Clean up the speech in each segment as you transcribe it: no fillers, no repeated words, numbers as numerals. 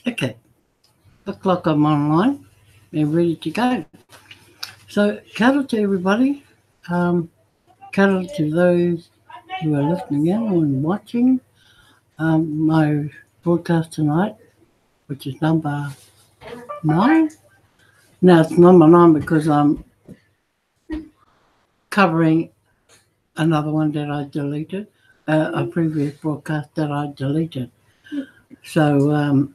Okay, looks like I'm online and ready to go. So, kata to everybody. Um, kata to those who are listening in and watching my broadcast tonight, which is number 9. Now, it's number 9 because I'm covering another one that I deleted, a previous broadcast that I deleted. So,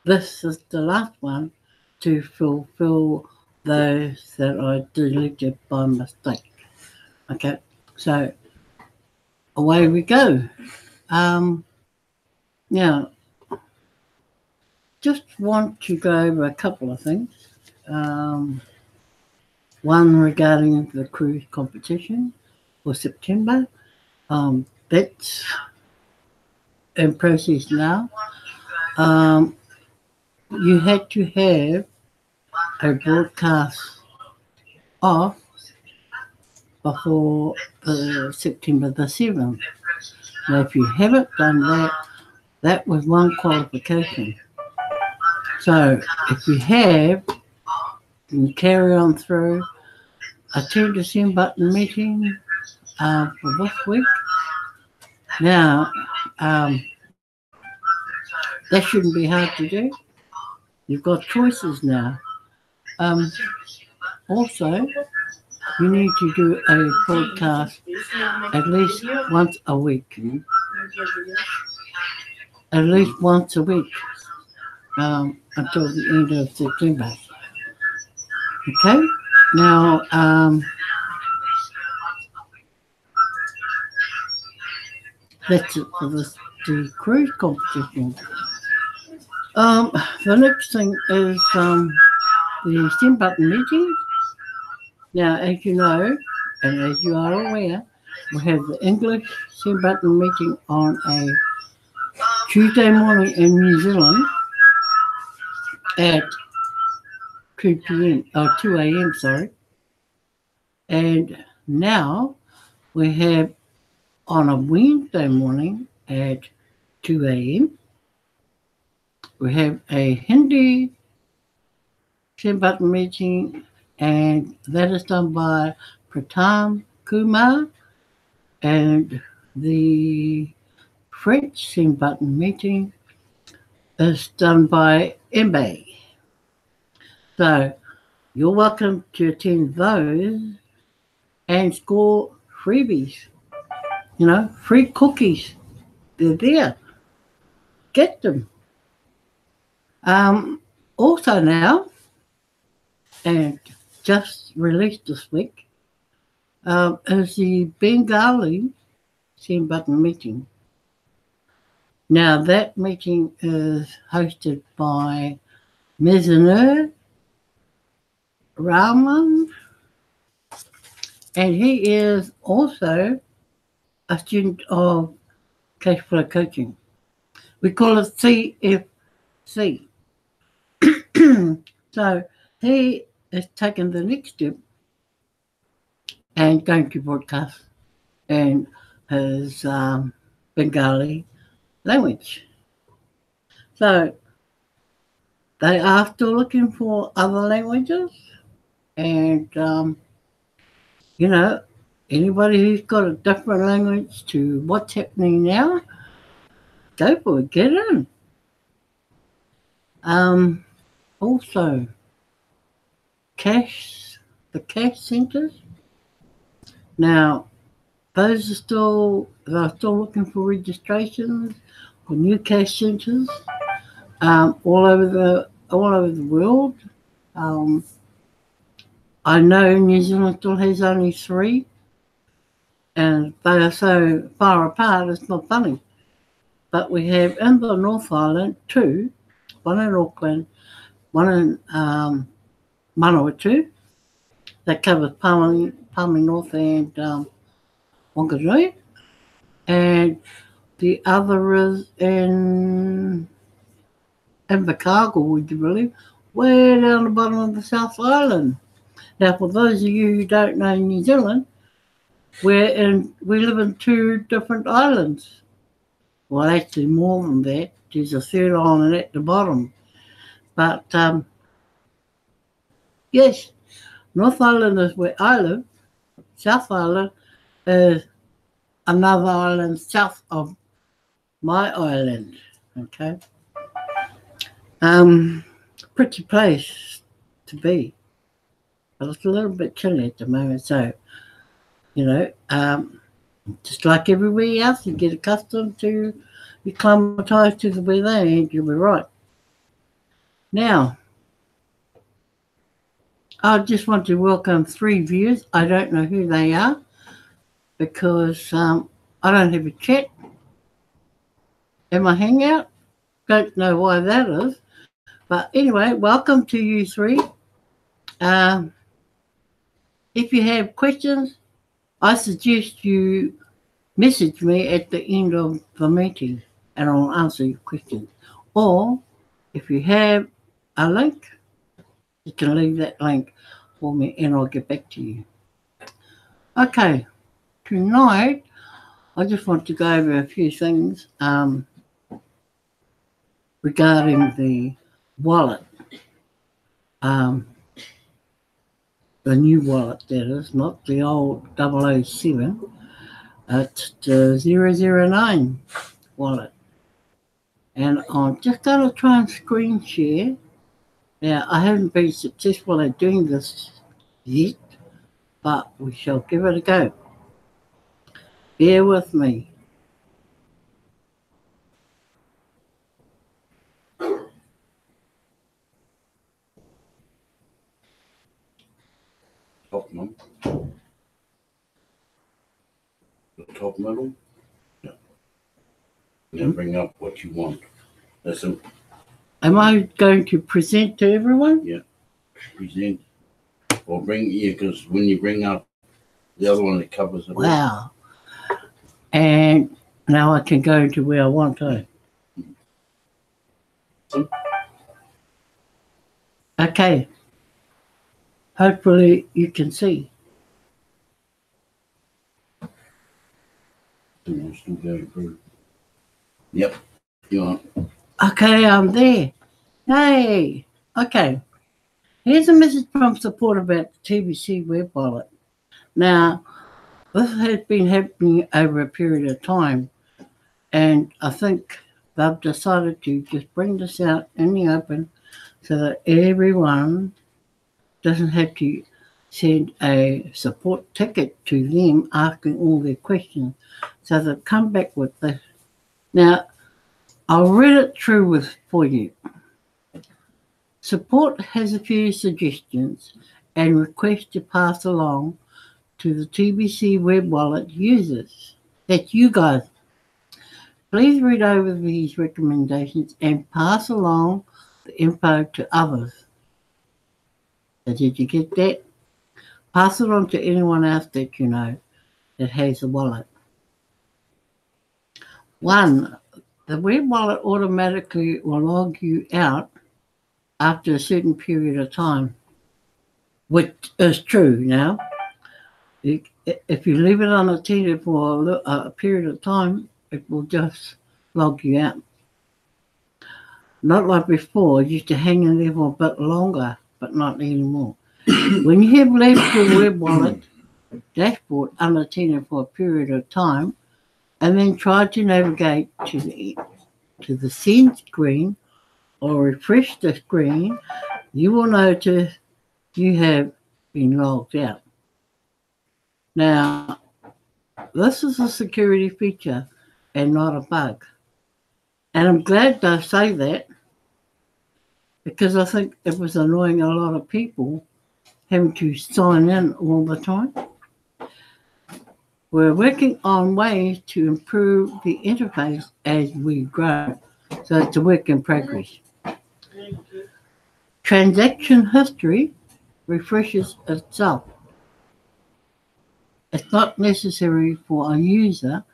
this is the last one to fulfill those that I deleted by mistake. Okay, so away we go. Um, now, just want to go over a couple of things. Um, one regarding the cruise competition for September. That's in process now. Um, you had to have a broadcast off before September the 7th. Now, if you haven't done that, that was one qualification. So, if you have, you carry on through a 10 button meeting for this week. Now, that shouldn't be hard to do. You've got choices now. Also, you need to do a podcast at least once a week. At least once a week until the end of September. Okay? Now, that's it for the cruise competition. The next thing is the STEM button meetings. Now, as you know, and as you are aware, we have the English STEM button meeting on a Tuesday morning in New Zealand at 2 p.m. or 2 a.m. Sorry, and now we have on a Wednesday morning at 2 a.m. we have a Hindi STEM button meeting, and that is done by Pratam Kumar, and the French STEM button meeting is done by Mbe. So you're welcome to attend those and score freebies. You know, free cookies. They're there. Get them. Also now, and just released this week, is the Bengali STEM button meeting. Now that meeting is hosted by Mizanur Rahman, and he is also a student of Cashflow coaching. We call it CFC. So he has taken the next step and going to broadcast in his Bengali language. So they are still looking for other languages, and you know, anybody who's got a different language to what's happening now, go for it, get in. Also, the cash centres. Now, they're still looking for registrations for new cash centres all over the world. I know New Zealand still has only 3, and they are so far apart. It's not funny. But we have in the North Island 2, one in Auckland, one in Manawatu, that covers Palmy North and Wanganui, and the other is in Invercargill, would you believe, way down the bottom of the South Island. Now, for those of you who don't know New Zealand, we live in 2 different islands. Well, actually more than that. There's a third island at the bottom. But yes, North Island is where I live. South Island is another island south of my island. Okay. Pretty place to be. But it's a little bit chilly at the moment, so you know, just like everywhere else, you get accustomed to, you acclimatise to the weather, and you'll be right. Now, I just want to welcome 3 viewers. I don't know who they are because I don't have a chat in my Hangout. Don't know why that is. But anyway, welcome to you 3. If you have questions, I suggest you message me at the end of the meeting and I'll answer your questions. Or if you have a link, you can leave that link for me and I'll get back to you. Okay, tonight I just want to go over a few things regarding the wallet. The new wallet, that is, not the old 007. It's the 009 wallet. And I'm just going to try and screen share. Now, I haven't been successful at doing this yet, but we shall give it a go. Bear with me. Top middle. The top middle. Yeah. Now bring up what you want. That's it. Am I going to present to everyone? Yeah. Present. Or bring, yeah, because when you bring up the other one, it covers it. Wow. And now I can go to where I want to. Okay. Hopefully you can see. Still going through. Yep. You are. Okay, I'm there. Hey. Okay. Here's a message from support about the TBC web wallet. Now, this has been happening over a period of time, and I think they've decided to just bring this out in the open so that everyone doesn't have to send a support ticket to them asking all their questions. So they've come back with this. Now, I'll read it through for you. Support has a few suggestions and requests to pass along to the TBC web wallet users. That's you guys. Please read over these recommendations and pass along the info to others. So did you get that? Pass it on to anyone else that you know that has a wallet. 1, the web wallet automatically will log you out after a certain period of time, which is true now. If you leave it unattended for a period of time, it will just log you out. Not like before, it used to hang in there for a bit longer, but not anymore. When you have left your web wallet dashboard unattended for a period of time, and then try to navigate to the send screen or refresh the screen, you will notice you have been logged out. Now, this is a security feature and not a bug. And I'm glad they say that because I think it was annoying a lot of people having to sign in all the time. We're working on ways to improve the interface as we grow. So it's a work in progress. Transaction history refreshes itself. It's not necessary for a user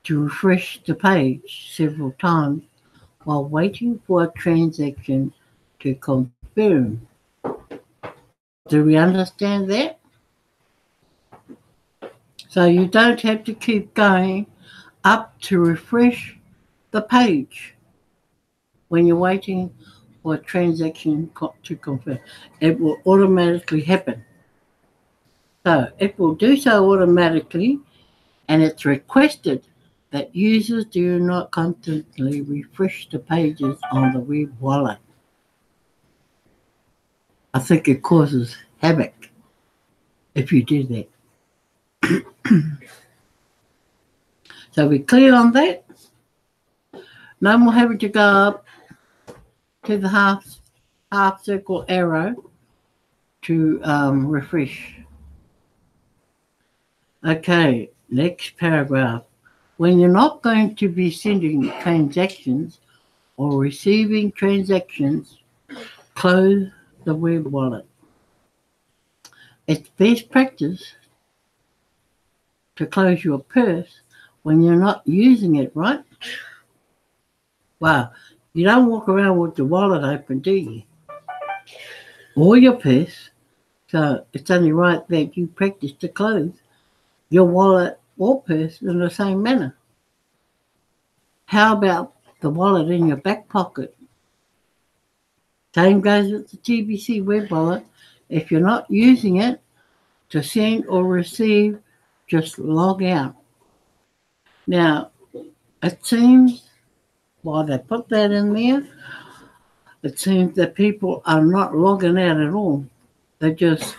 to refresh the page several times while waiting for a transaction to confirm. Do we understand that? So you don't have to keep going up to refresh the page when you're waiting for a transaction to confirm. It will automatically happen. So it will do so automatically, and it's requested that users do not constantly refresh the pages on the web wallet. I think it causes havoc if you do that. So we're clear on that. No more having to go up to the half circle arrow to refresh. Okay, next paragraph. When you're not going to be sending transactions or receiving transactions, close the web wallet. It's best practice to close your purse when you're not using it, right? Wow, you don't walk around with the wallet open, do you? Or your purse. So it's only right that you practice to close your wallet or purse in the same manner. How about the wallet in your back pocket? Same goes with the TBC web wallet. If you're not using it to send or receive, just log out. Now, it seems while they put that in there, it seems that people are not logging out at all. They're just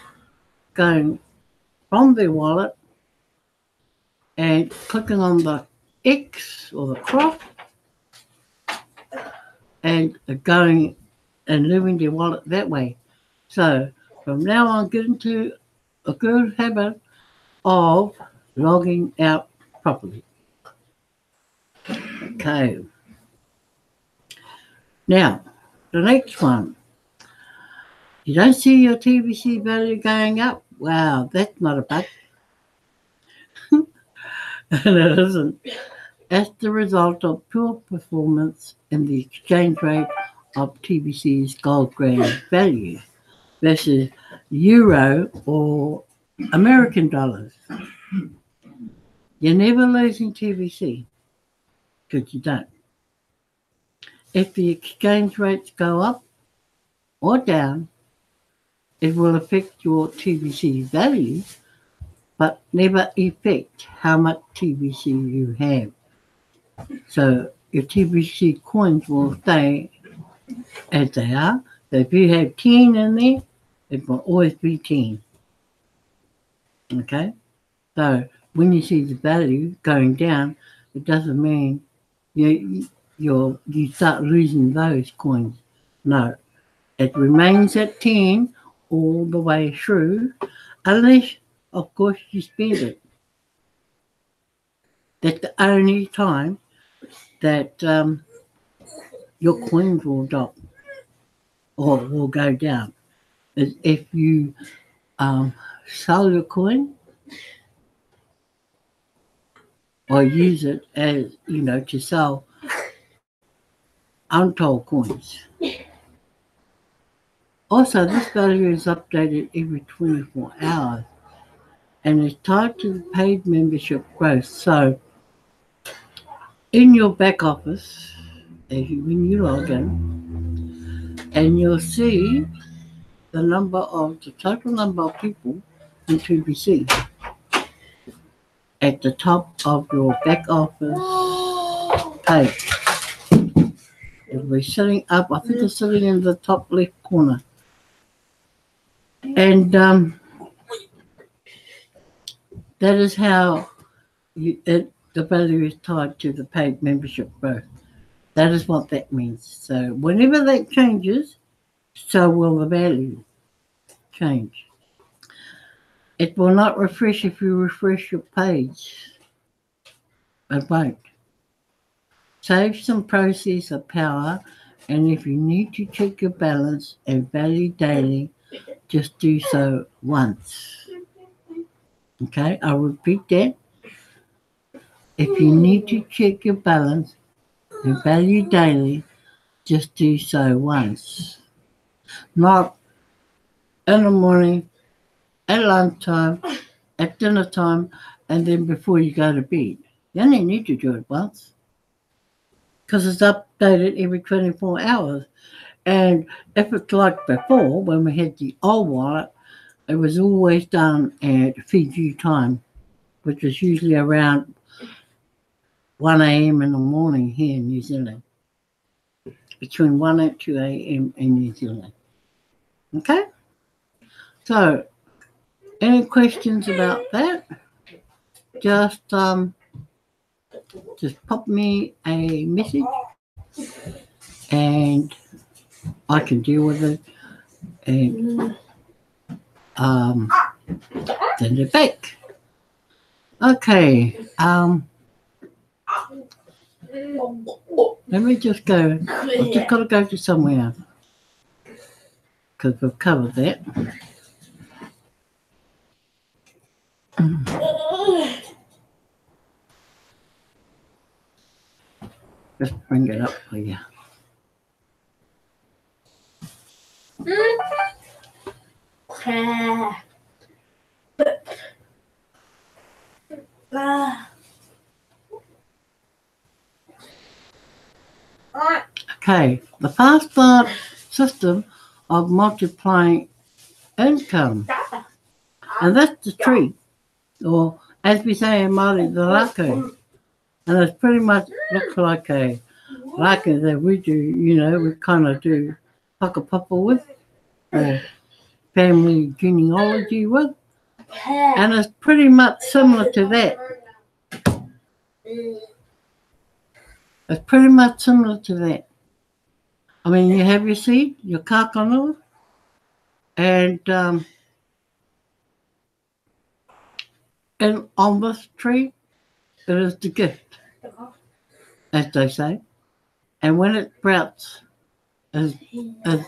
going from their wallet and clicking on the X or the cross and going and leaving their wallet that way. So from now on, get into a good habit of logging out properly. Okay. Now, the next one. You don't see your TBC value going up? Wow, that's not a bug. And it isn't. As the result of poor performance in the exchange rate of TBC's gold grade value versus euro or American dollars. You're never losing TBC because you don't. If the exchange rates go up or down, it will affect your TBC value, but never affect how much TBC you have. So your TBC coins will stay as they are. So if you have 10 in there, it will always be 10. Okay? So when you see the value going down, it doesn't mean you start losing those coins. No, it remains at 10 all the way through, unless, of course, you spend it. That's the only time that your coins will drop or will go down. Is if you sell your coin or use it as, to sell untold coins. Also, this value is updated every 24 hours and is tied to the paid membership growth. So, in your back office, when you log in, and you'll see the total number of people in TBC at the top of your back office page. It'll be sitting up, I think it's sitting in the top left corner. And that is how the value is tied to the paid membership growth. That is what that means. So whenever that changes, so will the value change. It will not refresh if you refresh your page. It won't. Save some processor power, and if you need to check your balance and value daily, just do so once. Okay, I'll repeat that. If you need to check your balance and value daily, just do so once. Not in the morning, at lunchtime, at dinner time, and then before you go to bed. You only need to do it once. because it's updated every 24 hours. And if it's like before, when we had the old wallet, it was always done at Fiji time, which is usually around 1 a.m. in the morning here in New Zealand, between 1 and 2 a.m. in New Zealand. Okay? So, any questions about that? Just pop me a message and I can deal with it and send it back. Okay. Let me just go. I've just got to go to somewhere because we've covered that. Just bring it up for you. Okay, the fast start system of multiplying income. And that's the tree, or as we say in Māori, the rako. And it pretty much looks like a rako that we do, we kind of do whakapapa with, or family genealogy with. And it's pretty much similar to that. It's pretty much similar to that. I mean, you have your seed, your kakano, and on this tree, it is the gift, as they say. And when it sprouts is the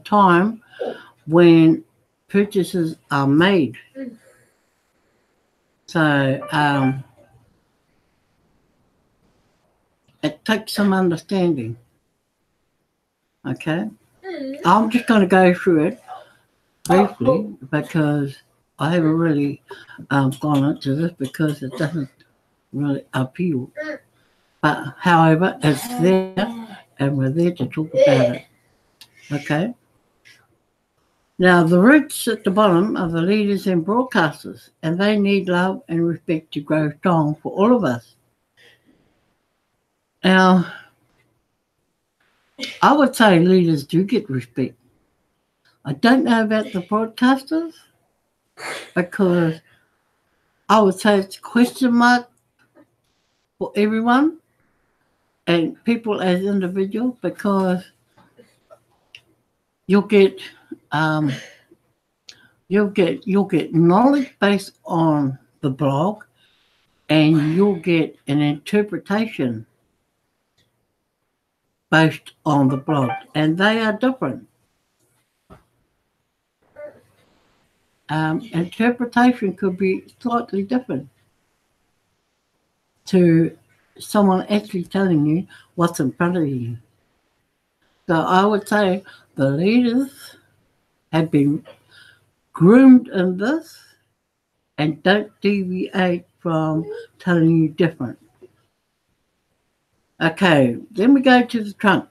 time when purchases are made. So it takes some understanding. Okay? I'm just going to go through it briefly because I haven't really gone into this because it doesn't really appeal. But however, it's there and we're there to talk about it. Okay? Now, the roots at the bottom are the leaders and broadcasters, and they need love and respect to grow strong for all of us. Now, I would say leaders do get respect. I don't know about the broadcasters because I would say it's a question mark for everyone and people as individuals because you'll get knowledge based on the blog and you'll get an interpretation based on the blog, and they are different. Interpretation could be slightly different to someone actually telling you what's in front of you. So I would say the leaders have been groomed in this and don't deviate from telling you different. Okay, then we go to the trunk.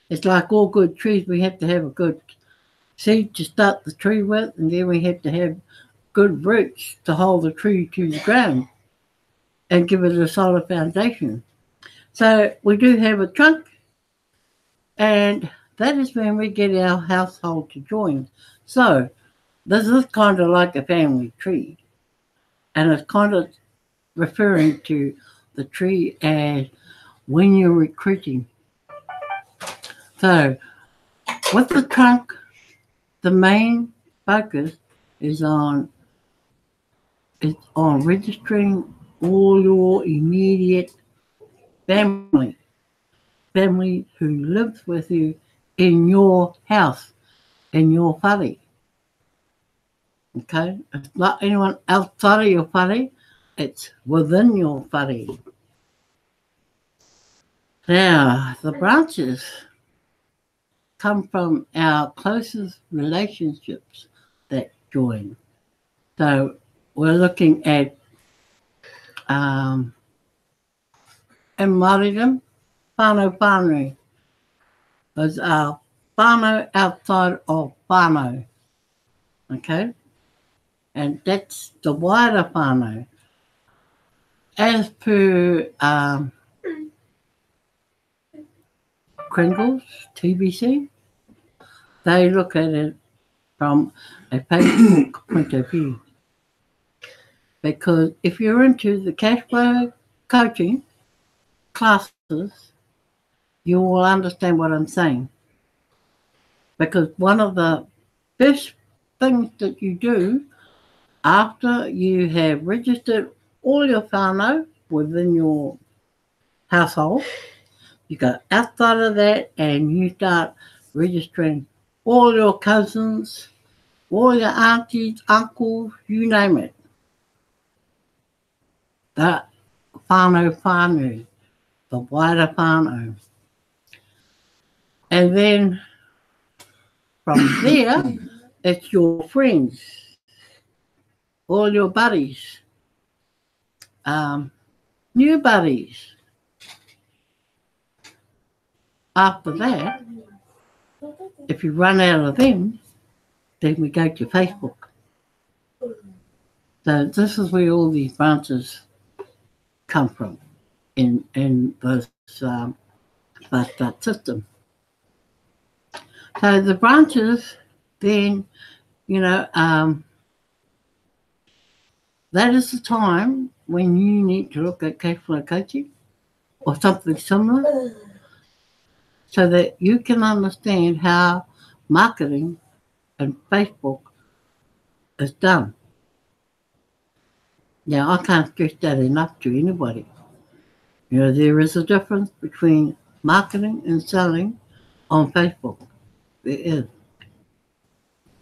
It's like all good trees, we have to have a good seed to start the tree with, and then we have to have good roots to hold the tree to the ground and give it a solid foundation. So we do have a trunk, and that is when we get our household to join. So this is kind of like a family tree, and it's kind of referring to the tree as when you're recruiting. So with the trunk, the main focus is on registering all your immediate family who lives with you in your house, in your whare. Okay? It's not anyone outside of your whare, it's within your whare. Now, the branches come from our closest relationships that join. So we're looking at and Māoridom, whānau whānui. Those are whānau outside of whānau. Okay? And that's the wider whānau. As per Kringle's, TBC, they look at it from a Facebook point of view. Because if you're into the Cashflow coaching classes, you will understand what I'm saying. Because one of the best things that you do after you have registered all your whānau within your household, you go outside of that and you start registering all your cousins, all your aunties, uncles, you name it. The whānau, the wider whānau. And then from there, it's your friends, all your buddies, new buddies. After that, if you run out of them, then we go to Facebook. So this is where all these branches come from in this that system. So the branches, then, that is the time when you need to look at Cashflow coaching or something similar so that you can understand how marketing and Facebook is done. Now, I can't stress that enough to anybody. There is a difference between marketing and selling on Facebook. There is.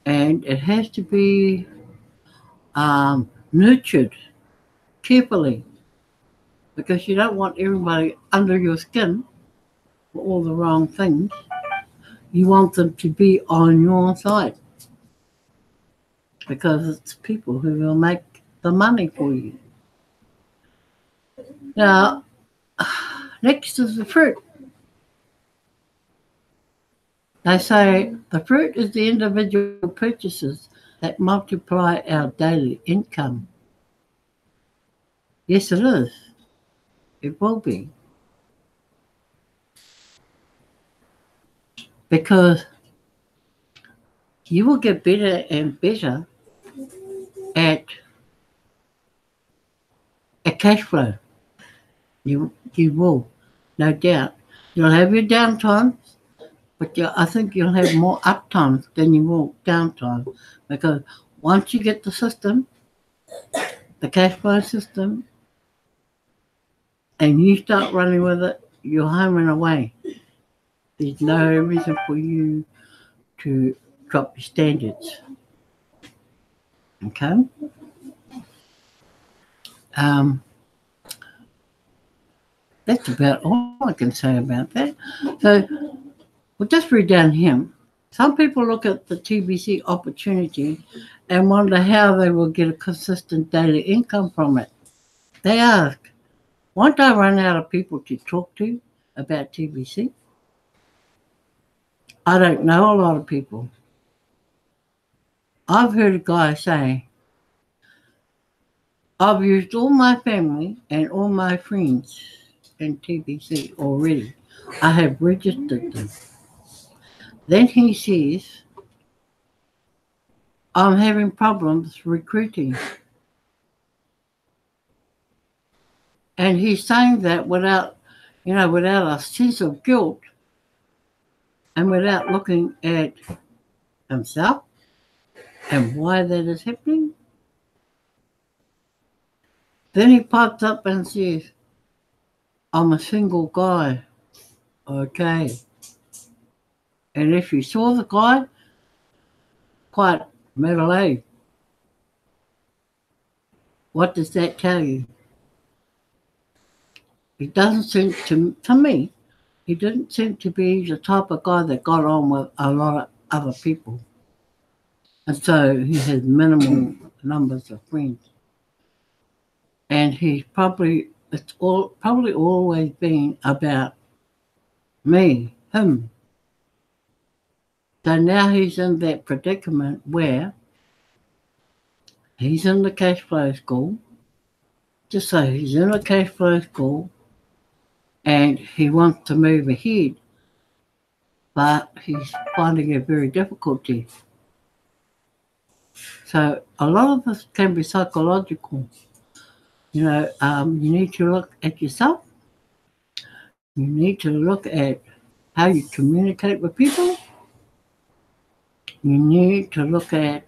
And it has to be nurtured carefully because you don't want everybody under your skin for all the wrong things. You want them to be on your side because it's people who will make the money for you. Now, next is the fruit. They say the fruit is the individual purchases that multiply our daily income. Yes, it is. It will be. Because you will get better and better at cash flow. You will, no doubt. You'll have your downtimes, but I think you'll have more uptimes than you will downtime. Because once you get the system, the cash flow system, and you start running with it, you're home and away. There's no reason for you to drop your standards. Okay? That's about all I can say about that. So we'll just read down here. Some people look at the TBC opportunity and wonder how they will get a consistent daily income from it. They ask, won't I run out of people to talk to about TBC? I don't know a lot of people. I've heard a guy say, I've used all my family and all my friends in TBC already. I have registered them. Then he says, I'm having problems recruiting. And he's saying that without a sense of guilt and without looking at himself and why that is happening. Then he pops up and says, I'm a single guy. Okay. And if you saw the guy, quite middle-aged, what does that tell you? He doesn't seem to me, he didn't seem to be the type of guy that got on with a lot of other people. And so he has minimal numbers of friends. And he's probably it's probably always been about me, him. So now he's in that predicament where he's in the cash flow school. Just so he's in a cash flow school and he wants to move ahead, but he's finding it very difficulty. So a lot of this can be psychological. You need to look at yourself. You need to look at how you communicate with people. You need to look at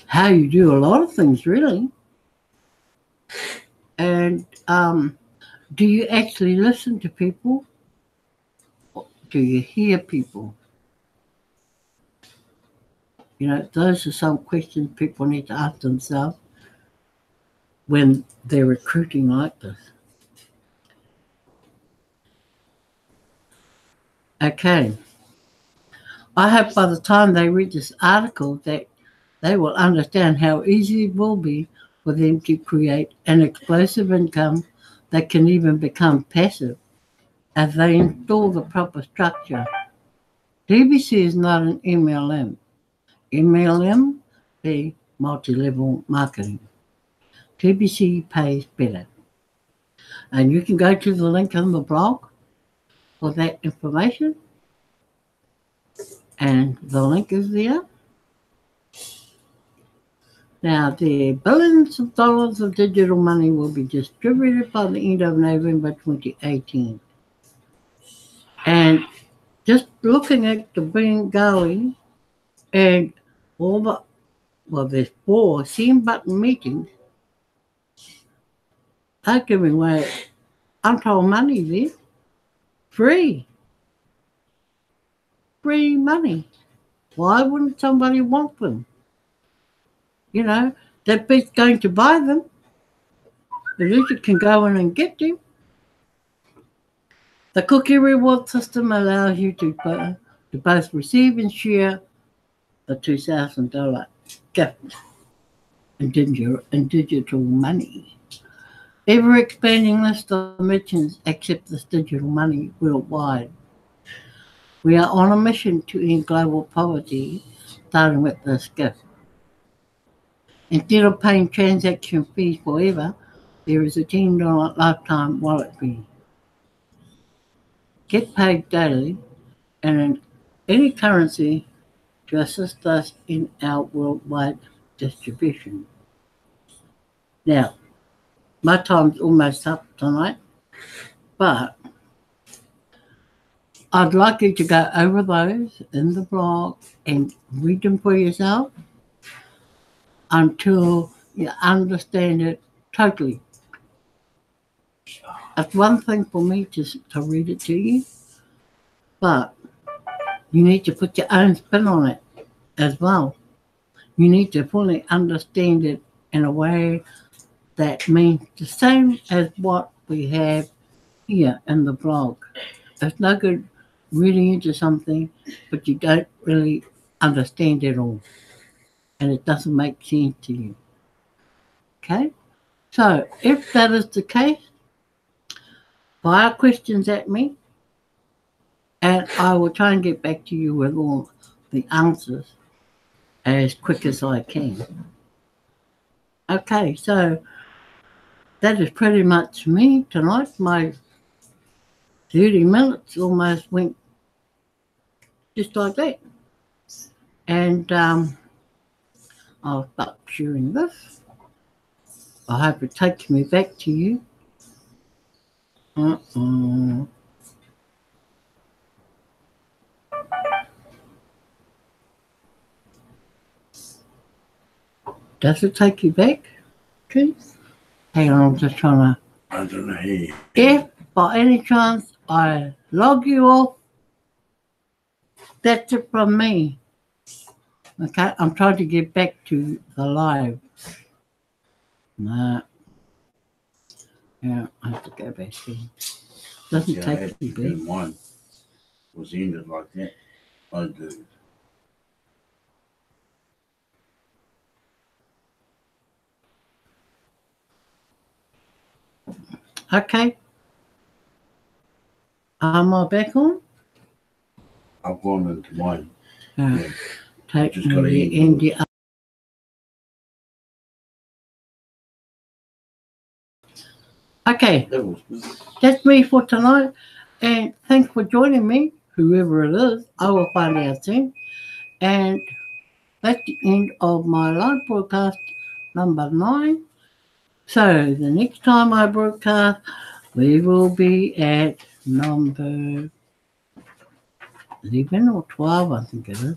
how you do a lot of things, really. And do you actually listen to people? Do you hear people? Those are some questions people need to ask themselves when they're recruiting like this. Okay. I hope by the time they read this article that they will understand how easy it will be for them to create an explosive income that can even become passive as they install the proper structure. TBC is not an MLM. MLM be multi-level marketing. TBC pays better. And you can go to the link in the blog for that information. And the link is there. Now, the billions of dollars of digital money will be distributed by the end of November 2018. And just looking at the Bengali and there's 4 send button meetings, they're giving away untold money there. Free money. Why wouldn't somebody want them? That bit's going to buy them. At least you can go in and get them. The cookie reward system allows you to both receive and share the $2,000 gift in digital money. Ever expanding list of merchants accept this digital money worldwide. We are on a mission to end global poverty, starting with this gift. Instead of paying transaction fees forever, there is a $10 lifetime wallet fee. Get paid daily and in any currency to assist us in our worldwide distribution. Now, my time's almost up tonight, but I'd like you to go over those in the blog and read them for yourself until you understand it totally. It's one thing for me to read it to you, but you need to put your own spin on it as well. You need to fully understand it in a way that means the same as what we have here in the blog. It's no good reading into something, but you don't really understand it all, and it doesn't make sense to you. Okay? So, if that is the case, fire questions at me, and I will try and get back to you with all the answers as quick as I can. Okay, so that is pretty much me tonight. My 30 minutes almost went just like that. And I'll stop sharing this. I hope it takes me back to you. Does it take you back? Okay. Hang on, I'm just trying to. I don't know. If by any chance I log you off, that's it from me. Okay, I'm trying to get back to the live. Nah. Yeah, I have to go back in. Doesn't take you back. One was ended like that. I do. Okay. Am I back on? I've gone into mine. Yeah. Take Just gotta me eat in the. Okay, That was that's me for tonight. And thanks for joining me, whoever it is. I will find out soon. And that's the end of my live broadcast number 9. So the next time I broadcast, we will be at number 11 or 12, I think it is.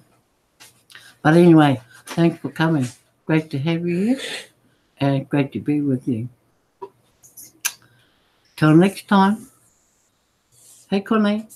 But anyway, thanks for coming. Great to have you here and great to be with you. Till next time. Hey, Connie.